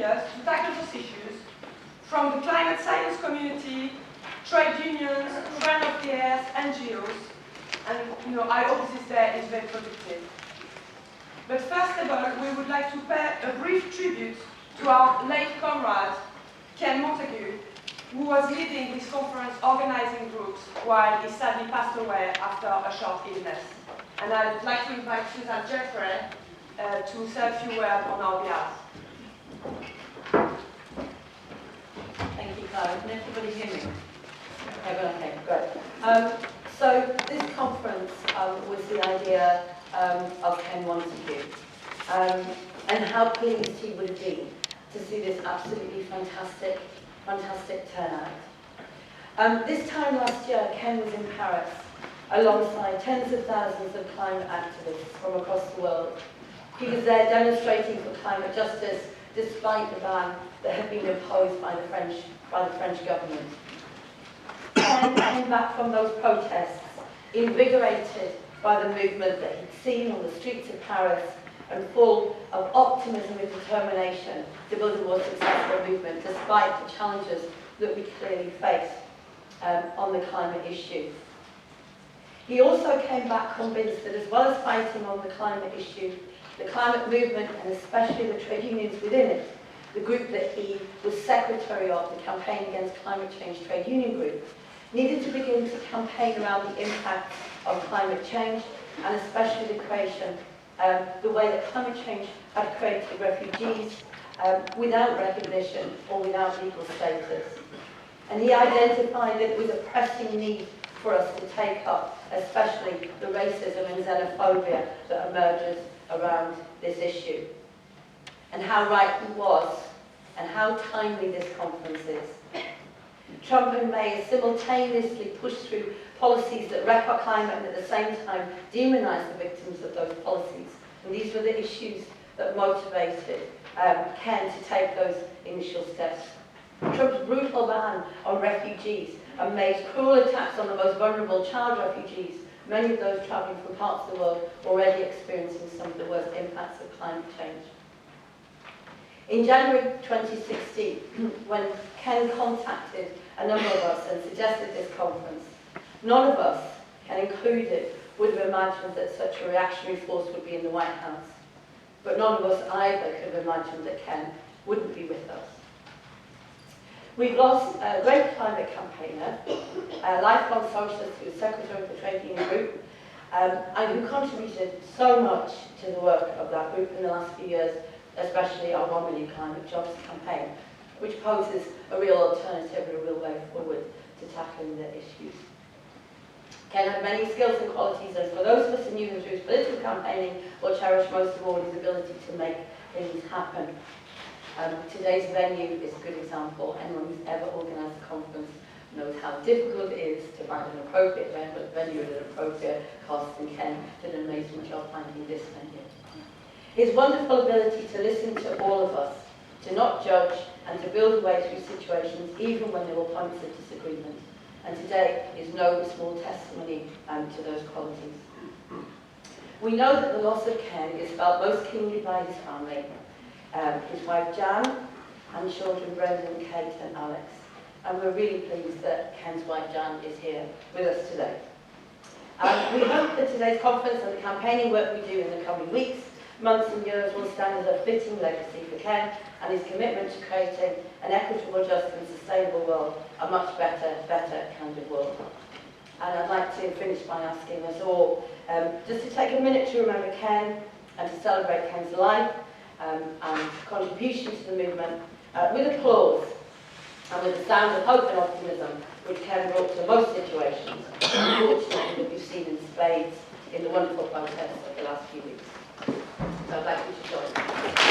volunteers to tackle those issues, from the climate science community, trade unions, Friends of the Earth, NGOs, and I hope this day is very productive. But first of all, we would like to pay a brief tribute to our late comrade, Ken Montague, who was leading this conference organizing groups while he sadly passed away after a short illness. And I'd like to invite Suzanne Jeffery to say a few words on our behalf. Thank you, Clara. Can everybody hear me? Okay, great. So this conference was the idea of Ken Montague, and how pleased he would have been to see this absolutely fantastic turnout. This time last year, Ken was in Paris alongside tens of thousands of climate activists from across the world. He was there demonstrating for climate justice despite the ban that had been imposed by the French government. Ken came back from those protests invigorated by the movement that he'd seen on the streets of Paris and full of optimism and determination to build a more successful movement despite the challenges that we clearly face on the climate issue. He also came back convinced that as well as fighting on the climate issue, the climate movement, and especially the trade unions within it, the group that he was secretary of, the Campaign Against Climate Change Trade Union Group, needed to begin to campaign around the impact of climate change, and especially the creation, the way that climate change had created refugees without recognition or without legal status. And he identified that it was a pressing need for us to take up, especially the racism and xenophobia that emerges around this issue. And how right he was, and how timely this conference is. Trump and May simultaneously pushed through policies that wreck our climate and at the same time demonize the victims of those policies. And these were the issues that motivated Ken to take those initial steps. Trump's brutal ban on refugees and May's cruel attacks on the most vulnerable child refugees, many of those travelling from parts of the world already experiencing some of the worst impacts of climate change. In January 2016, when Ken contacted a number of us and suggested this conference, none of us, Ken included, would have imagined that such a reactionary force would be in the White House. But none of us either could have imagined that Ken wouldn't be with us. We've lost a great climate campaigner, a lifelong socialist who was secretary of the trade union group, and who contributed so much to the work of that group in the last few years, especially our 1 Million Climate Jobs campaign, which poses a real alternative and a real way forward to tackling the issues. Ken had many skills and qualities, and for those of us who knew him through his political campaigning, will cherish most of all his ability to make things happen. Today's venue is a good example. Anyone who's ever organised a conference knows how difficult it is to find an appropriate venue at an appropriate cost, and Ken did an amazing job finding this venue. His wonderful ability to listen to all of us, to not judge, and to build a way through situations even when there were points of disagreement. And today is no small testimony to those qualities. We know that the loss of Ken is felt most keenly by his family, his wife Jan, and children Brendan, Kate and Alex. And we're really pleased that Ken's wife Jan is here with us today. We hope that today's conference and the campaigning work we do in the coming weeks, months and years will stand as a fitting legacy for Ken and his commitment to creating an equitable, just and sustainable world, a much better kind of world. And I'd like to finish by asking us all just to take a minute to remember Ken and to celebrate Ken's life and contribution to the movement with applause and with the sound of hope and optimism which Ken brought to most situations, unfortunately that we've seen in spades in the wonderful protests of the last few weeks. So I'd like you to join me.